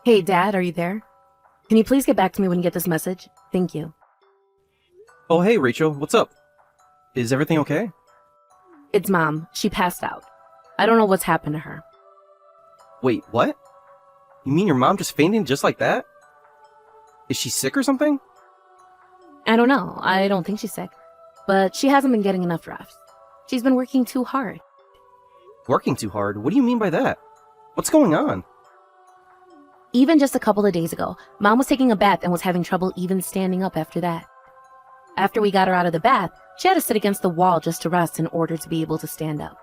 Hey, Dad, are you there? Can you please get back to me when you get this message? Thank you. Oh, hey, Rachel, what's up? Is everything okay? It's Mom. She passed out. I don't know what's happened to her. Wait, what? You mean your mom just fainted just like that? Is she sick or something? I don't know. I don't think she's sick. But she hasn't been getting enough rest. She's been working too hard. Working too hard? What do you mean by that? What's going on? Even just a couple of days ago, Mom was taking a bath and was having trouble even standing up after that. After we got her out of the bath, she had to sit against the wall just to rest in order to be able to stand up.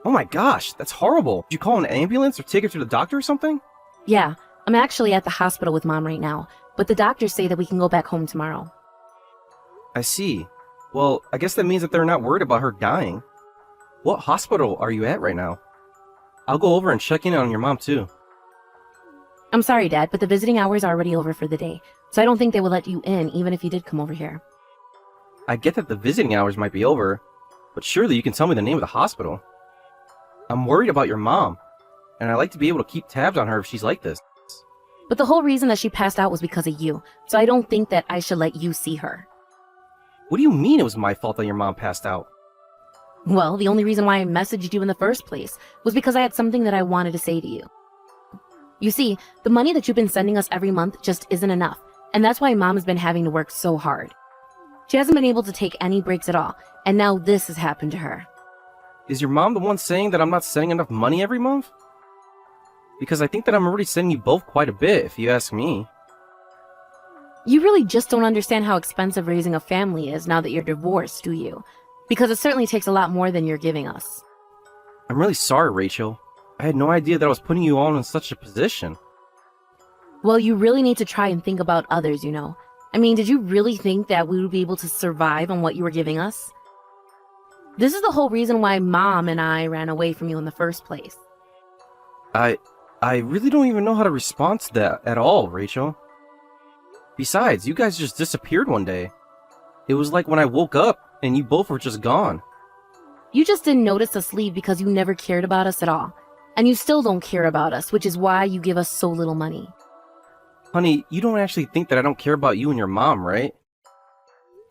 Oh my gosh, that's horrible. Did you call an ambulance or take her to the doctor or something? Yeah, I'm actually at the hospital with Mom right now, but the doctors say that we can go back home tomorrow. I see. Well, I guess that means that they're not worried about her dying. What hospital are you at right now? I'll go over and check in on your mom too. I'm sorry, Dad, but the visiting hours are already over for the day, so I don't think they will let you in even if you did come over here. I get that the visiting hours might be over, but surely you can tell me the name of the hospital. I'm worried about your mom, and I like to be able to keep tabs on her if she's like this. But the whole reason that she passed out was because of you, so I don't think that I should let you see her. What do you mean it was my fault that your mom passed out? Well, the only reason why I messaged you in the first place was because I had something that I wanted to say to you. You see, the money that you've been sending us every month just isn't enough, and that's why Mom has been having to work so hard. She hasn't been able to take any breaks at all, and now this has happened to her. Is your mom the one saying that I'm not sending enough money every month? Because I think that I'm already sending you both quite a bit, if you ask me. You really just don't understand how expensive raising a family is now that you're divorced, do you? Because it certainly takes a lot more than you're giving us. I'm really sorry, Rachel. I had no idea that I was putting you all in such a position. Well, you really need to try and think about others, you know. I mean, did you really think that we would be able to survive on what you were giving us? This is the whole reason why Mom and I ran away from you in the first place. I really don't even know how to respond to that at all, Rachel. Besides, you guys just disappeared one day. It was like when I woke up and you both were just gone. You just didn't notice us leave because you never cared about us at all. And you still don't care about us, which is why you give us so little money. Honey, you don't actually think that I don't care about you and your mom, right?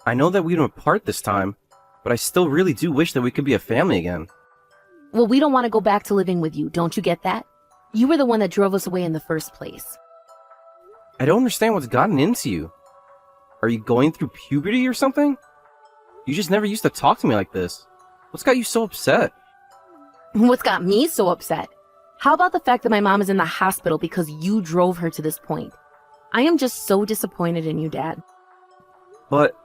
I know that we don't part this time, but I still really do wish that we could be a family again. Well, we don't want to go back to living with you, don't you get that? You were the one that drove us away in the first place. I don't understand what's gotten into you. Are you going through puberty or something? You just never used to talk to me like this. What's got you so upset? What's got me so upset? How about the fact that my mom is in the hospital because you drove her to this point? I am just so disappointed in you, Dad. But,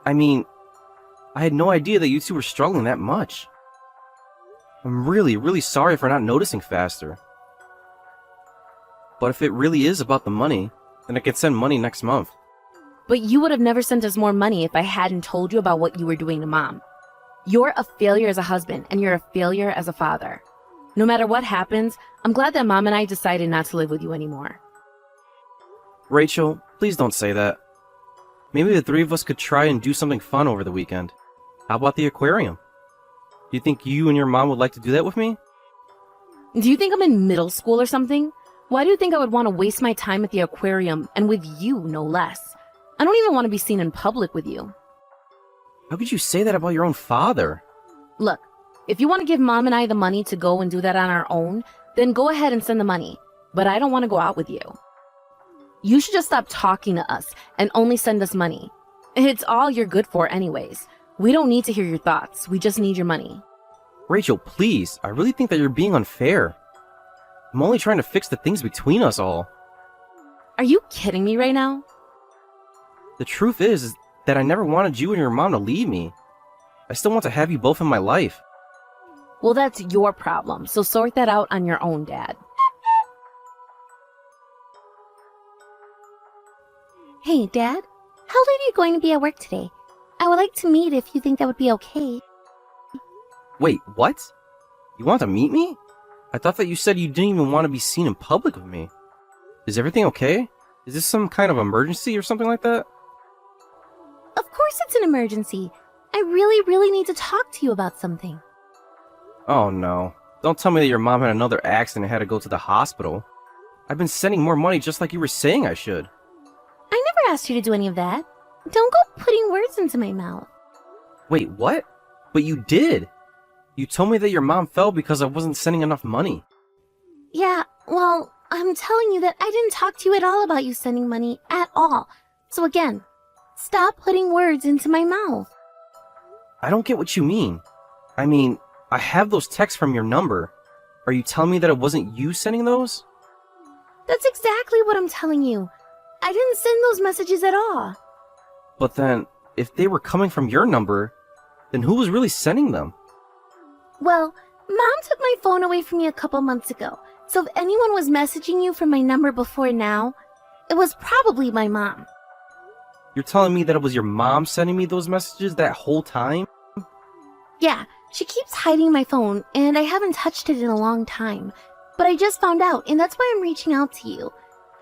I mean, I had no idea that you two were struggling that much. I'm really, really sorry for not noticing faster. But if it really is about the money, then I could send money next month. But you would have never sent us more money if I hadn't told you about what you were doing to Mom. You're a failure as a husband, and you're a failure as a father. No matter what happens, I'm glad that Mom and I decided not to live with you anymore. Rachel, please don't say that. Maybe the three of us could try and do something fun over the weekend. How about the aquarium? Do you think you and your mom would like to do that with me? Do you think I'm in middle school or something? Why do you think I would want to waste my time at the aquarium, and with you, no less? I don't even want to be seen in public with you. How could you say that about your own father? Look, if you want to give Mom and I the money to go and do that on our own, then go ahead and send the money. But I don't want to go out with you. You should just stop talking to us and only send us money. It's all you're good for anyways. We don't need to hear your thoughts. We just need your money. Rachel, please. I really think that you're being unfair. I'm only trying to fix the things between us all. Are you kidding me right now? The truth is that I never wanted you and your mom to leave me. I still want to have you both in my life. Well, that's your problem, so sort that out on your own, Dad. Hey, Dad. How late are you going to be at work today? I would like to meet if you think that would be okay. Wait, what? You want to meet me? I thought that you said you didn't even want to be seen in public with me. Is everything okay? Is this some kind of emergency or something like that? Of course it's an emergency. I really need to talk to you about something. Oh no. Don't tell me that your mom had another accident and had to go to the hospital. I've been sending more money just like you were saying I should. I never asked you to do any of that. Don't go putting words into my mouth. Wait, what? But you did! You told me that your mom fell because I wasn't sending enough money. Yeah, well, I'm telling you that I didn't talk to you at all about you sending money at all. So again, stop putting words into my mouth. I don't get what you mean. I mean, I have those texts from your number. Are you telling me that it wasn't you sending those? That's exactly what I'm telling you. I didn't send those messages at all. But then, if they were coming from your number, then who was really sending them? Well, Mom took my phone away from me a couple months ago, so if anyone was messaging you from my number before now, it was probably my mom. You're telling me that it was your mom sending me those messages that whole time? Yeah, she keeps hiding my phone, and I haven't touched it in a long time. But I just found out, and that's why I'm reaching out to you.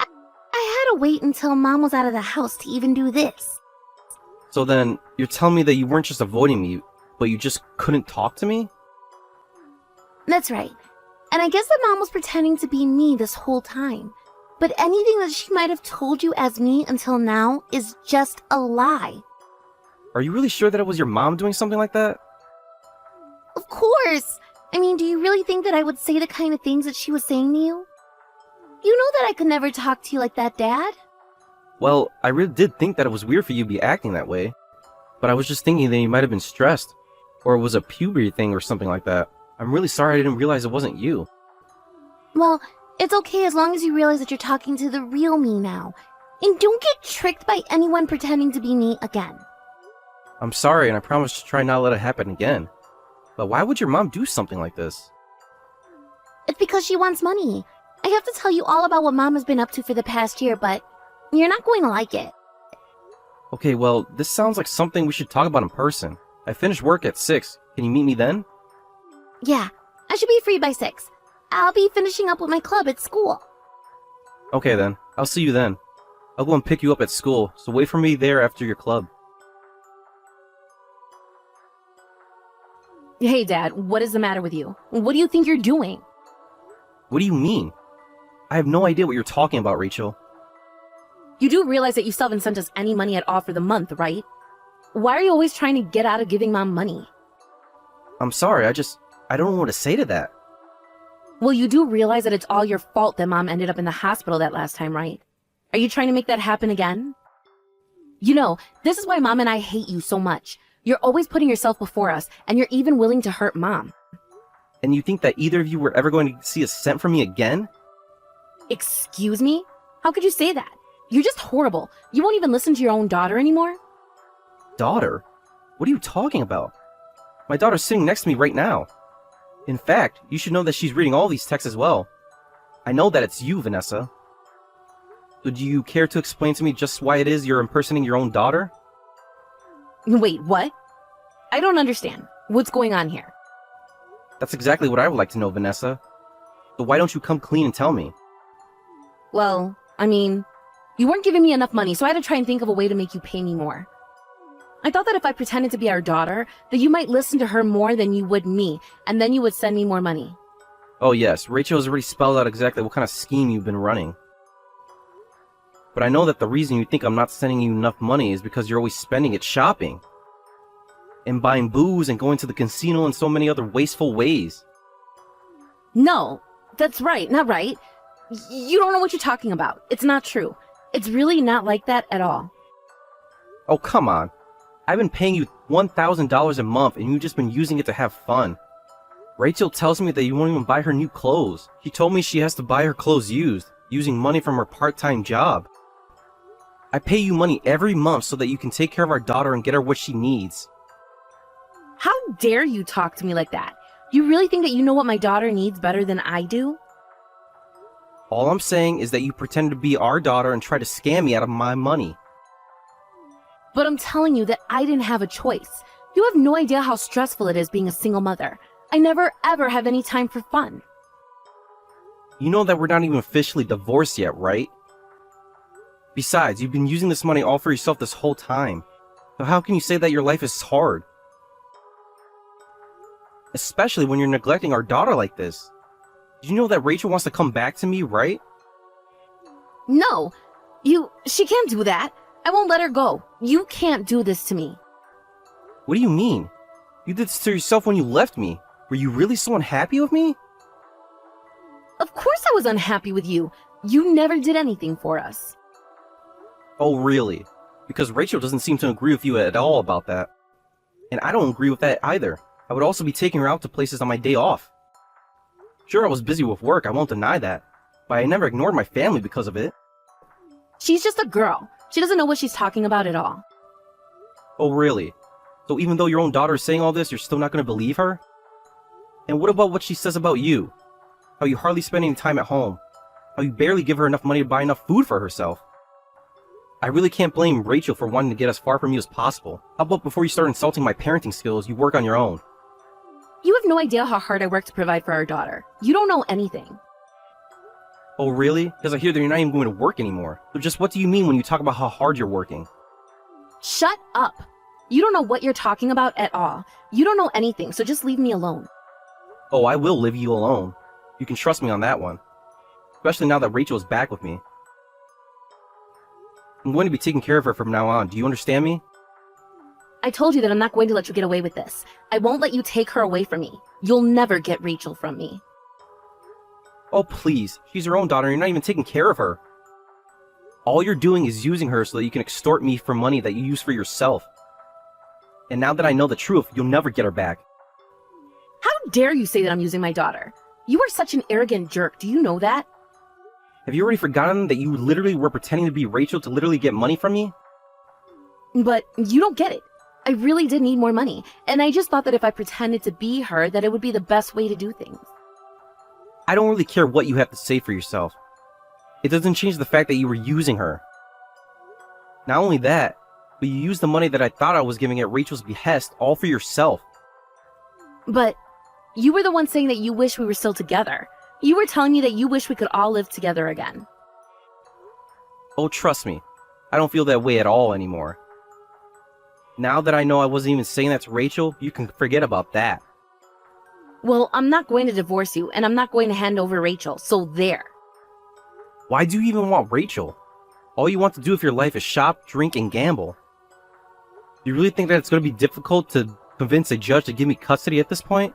I had to wait until Mom was out of the house to even do this. So then, you're telling me that you weren't just avoiding me, but you just couldn't talk to me? That's right. And I guess that Mom was pretending to be me this whole time. But anything that she might have told you as me until now is just a lie. Are you really sure that it was your mom doing something like that? Of course! I mean, do you really think that I would say the kind of things that she was saying to you? You know that I could never talk to you like that, Dad. Well, I really did think that it was weird for you to be acting that way. But I was just thinking that you might have been stressed. Or it was a puberty thing or something like that. I'm really sorry I didn't realize it wasn't you. Well, it's okay as long as you realize that you're talking to the real me now. And don't get tricked by anyone pretending to be me again. I'm sorry, and I promise to try not to let it happen again. But why would your mom do something like this? It's because she wants money. I have to tell you all about what Mom has been up to for the past year, but you're not going to like it. Okay, well, this sounds like something we should talk about in person. I finish work at 6. Can you meet me then? Yeah, I should be free by 6. I'll be finishing up with my club at school. Okay then, I'll see you then. I'll go and pick you up at school, so wait for me there after your club. Hey, Dad, what is the matter with you? What do you think you're doing? What do you mean? I have no idea what you're talking about, Rachel. You do realize that you still haven't sent us any money at all for the month, right? Why are you always trying to get out of giving Mom money? I'm sorry, I don't know what to say to that. Well, you do realize that it's all your fault that Mom ended up in the hospital that last time, right? Are you trying to make that happen again? You know, this is why Mom and I hate you so much. You're always putting yourself before us, and you're even willing to hurt Mom. And you think that either of you were ever going to see a cent from me again? Excuse me? How could you say that? You're just horrible. You won't even listen to your own daughter anymore? Daughter? What are you talking about? My daughter's sitting next to me right now. In fact, you should know that she's reading all these texts as well. I know that it's you, Vanessa. So do you care to explain to me just why it is you're impersonating your own daughter? Wait, what? I don't understand. What's going on here? That's exactly what I would like to know, Vanessa. So why don't you come clean and tell me? Well, I mean, you weren't giving me enough money, so I had to try and think of a way to make you pay me more. I thought that if I pretended to be our daughter, that you might listen to her more than you would me, and then you would send me more money. Oh yes, Rachel has already spelled out exactly what kind of scheme you've been running. But I know that the reason you think I'm not sending you enough money is because you're always spending it shopping. And buying booze and going to the casino and so many other wasteful ways. No, that's right, not right. You don't know what you're talking about. It's not true. It's really not like that at all. Oh, come on. I've been paying you $1,000 a month and you've just been using it to have fun. Rachel tells me that you won't even buy her new clothes. She told me she has to buy her clothes used, using money from her part-time job. I pay you money every month so that you can take care of our daughter and get her what she needs. How dare you talk to me like that? You really think that you know what my daughter needs better than I do? All I'm saying is that you pretend to be our daughter and try to scam me out of my money. But I'm telling you that I didn't have a choice. You have no idea how stressful it is being a single mother. I never ever have any time for fun. You know that we're not even officially divorced yet, right? Besides, you've been using this money all for yourself this whole time. So how can you say that your life is hard? Especially when you're neglecting our daughter like this. Did you know that Rachel wants to come back to me, right? No, she can't do that. I won't let her go. You can't do this to me. What do you mean? You did this to yourself when you left me. Were you really so unhappy with me? Of course I was unhappy with you. You never did anything for us. Oh, really? Because Rachel doesn't seem to agree with you at all about that. And I don't agree with that either. I would also be taking her out to places on my day off. Sure, I was busy with work, I won't deny that. But I never ignored my family because of it. She's just a girl. She doesn't know what she's talking about at all. Oh, really? So even though your own daughter is saying all this, you're still not going to believe her? And what about what she says about you? How you hardly spend any time at home. How you barely give her enough money to buy enough food for herself. I really can't blame Rachel for wanting to get as far from you as possible. How about before you start insulting my parenting skills, you work on your own? You have no idea how hard I work to provide for our daughter. You don't know anything. Oh, really? Because I hear that you're not even going to work anymore. So just what do you mean when you talk about how hard you're working? Shut up. You don't know what you're talking about at all. You don't know anything, so just leave me alone. Oh, I will leave you alone. You can trust me on that one. Especially now that Rachel is back with me. I'm going to be taking care of her from now on. Do you understand me? I told you that I'm not going to let you get away with this. I won't let you take her away from me. You'll never get Rachel from me. Oh, please. She's your own daughter and you're not even taking care of her. All you're doing is using her so that you can extort me for money that you use for yourself. And now that I know the truth, you'll never get her back. How dare you say that I'm using my daughter? You are such an arrogant jerk. Do you know that? Have you already forgotten that you literally were pretending to be Rachel to literally get money from me? But you don't get it. I really did need more money, and I just thought that if I pretended to be her, that it would be the best way to do things. I don't really care what you have to say for yourself. It doesn't change the fact that you were using her. Not only that, but you used the money that I thought I was giving at Rachel's behest all for yourself. But you were the one saying that you wish we were still together. You were telling me that you wish we could all live together again. Oh, trust me, I don't feel that way at all anymore. Now that I know I wasn't even saying that to Rachel, you can forget about that. Well, I'm not going to divorce you, and I'm not going to hand over Rachel, so there. Why do you even want Rachel? All you want to do with your life is shop, drink, and gamble. Do you really think that it's going to be difficult to convince a judge to give me custody at this point?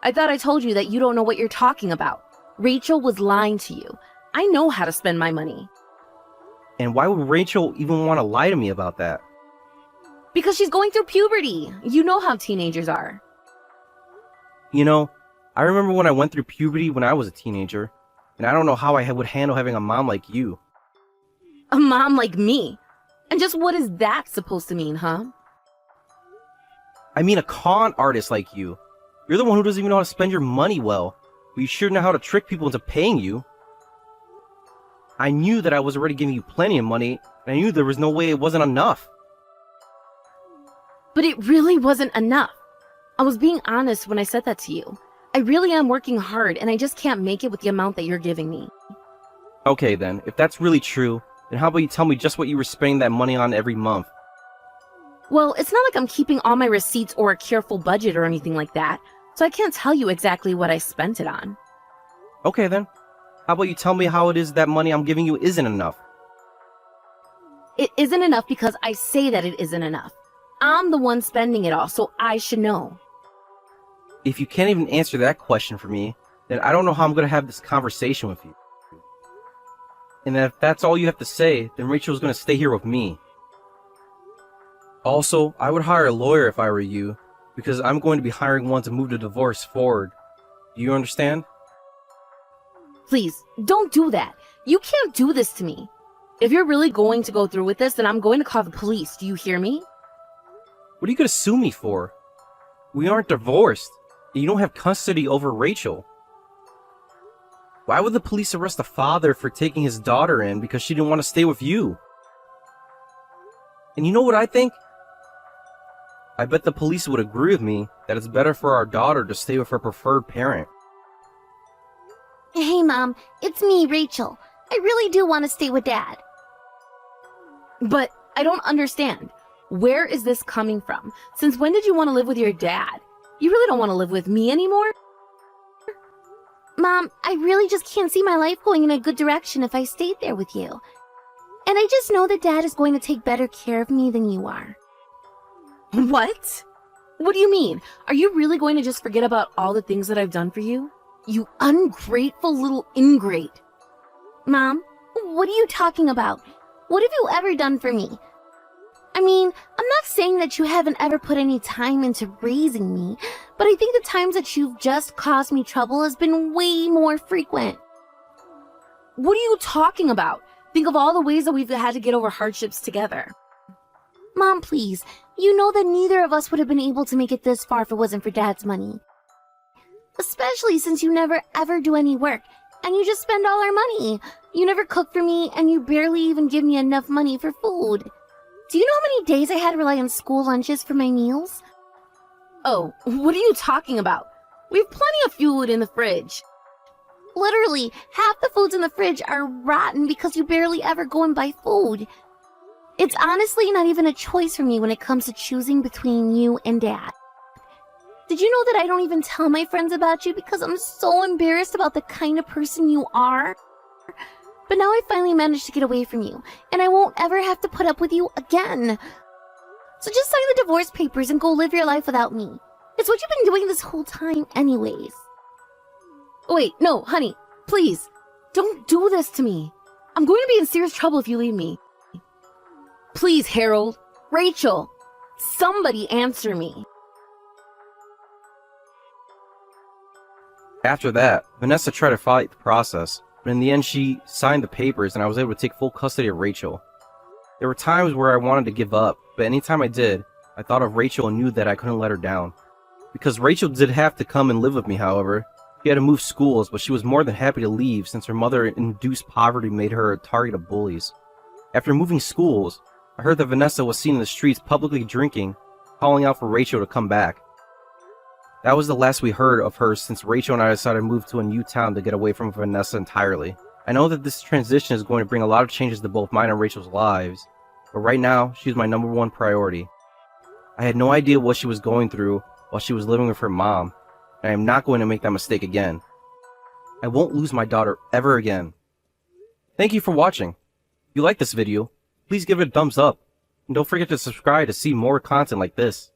I thought I told you that you don't know what you're talking about. Rachel was lying to you. I know how to spend my money. And why would Rachel even want to lie to me about that? Because she's going through puberty. You know how teenagers are. You know, I remember when I went through puberty when I was a teenager, and I don't know how I would handle having a mom like you. A mom like me? And just what is that supposed to mean, huh? I mean a con artist like you. You're the one who doesn't even know how to spend your money well, but you sure know how to trick people into paying you. I knew that I was already giving you plenty of money, and I knew there was no way it wasn't enough. But it really wasn't enough. I was being honest when I said that to you. I really am working hard, and I just can't make it with the amount that you're giving me. Okay then, if that's really true, then how about you tell me just what you were spending that money on every month? Well, it's not like I'm keeping all my receipts or a careful budget or anything like that, so I can't tell you exactly what I spent it on. Okay then. How about you tell me how it is that money I'm giving you isn't enough? It isn't enough because I say that it isn't enough. I'm the one spending it all, so I should know. If you can't even answer that question for me, then I don't know how I'm going to have this conversation with you. And if that's all you have to say, then Rachel's going to stay here with me. Also, I would hire a lawyer if I were you, because I'm going to be hiring one to move the divorce forward. Do you understand? Please, don't do that. You can't do this to me. If you're really going to go through with this, then I'm going to call the police. Do you hear me? What are you going to sue me for? We aren't divorced. You don't have custody over Rachel. Why would the police arrest a father for taking his daughter in because she didn't want to stay with you? And you know what I think? I bet the police would agree with me that it's better for our daughter to stay with her preferred parent. Hey, Mom, it's me, Rachel. I really do want to stay with Dad. But I don't understand. Where is this coming from? Since when did you want to live with your dad? You really don't want to live with me anymore? Mom, I really just can't see my life going in a good direction if I stayed there with you. And I just know that Dad is going to take better care of me than you are. What? What do you mean? Are you really going to just forget about all the things that I've done for you? You ungrateful little ingrate. Mom, what are you talking about? What have you ever done for me? I mean, I'm not saying that you haven't ever put any time into raising me, but I think the times that you've just caused me trouble has been way more frequent. What are you talking about? Think of all the ways that we've had to get over hardships together. Mom, please, you know that neither of us would have been able to make it this far if it wasn't for Dad's money. Especially since you never ever do any work, and you just spend all our money. You never cook for me, and you barely even give me enough money for food. Do you know how many days I had to rely on school lunches for my meals? Oh, what are you talking about? We have plenty of food in the fridge. Literally, half the foods in the fridge are rotten because you barely ever go and buy food. It's honestly not even a choice for me when it comes to choosing between you and Dad. Did you know that I don't even tell my friends about you because I'm so embarrassed about the kind of person you are? But now I finally managed to get away from you, and I won't ever have to put up with you again. So just sign the divorce papers and go live your life without me. It's what you've been doing this whole time anyways. Wait, no, honey, please, don't do this to me. I'm going to be in serious trouble if you leave me. Please, Harold, Rachel, somebody answer me. After that, Vanessa tried to fight the process, but in the end she signed the papers and I was able to take full custody of Rachel. There were times where I wanted to give up, but anytime I did, I thought of Rachel and knew that I couldn't let her down. Because Rachel did have to come and live with me, however. She had to move schools, but she was more than happy to leave since her mother-induced poverty made her a target of bullies. After moving schools, I heard that Vanessa was seen in the streets publicly drinking, calling out for Rachel to come back. That was the last we heard of her since Rachel and I decided to move to a new town to get away from Vanessa entirely. I know that this transition is going to bring a lot of changes to both mine and Rachel's lives, but right now, she's my #1 priority. I had no idea what she was going through while she was living with her mom, and I am not going to make that mistake again. I won't lose my daughter ever again. Thank you for watching. If you like this video, please give it a thumbs up, and don't forget to subscribe to see more content like this.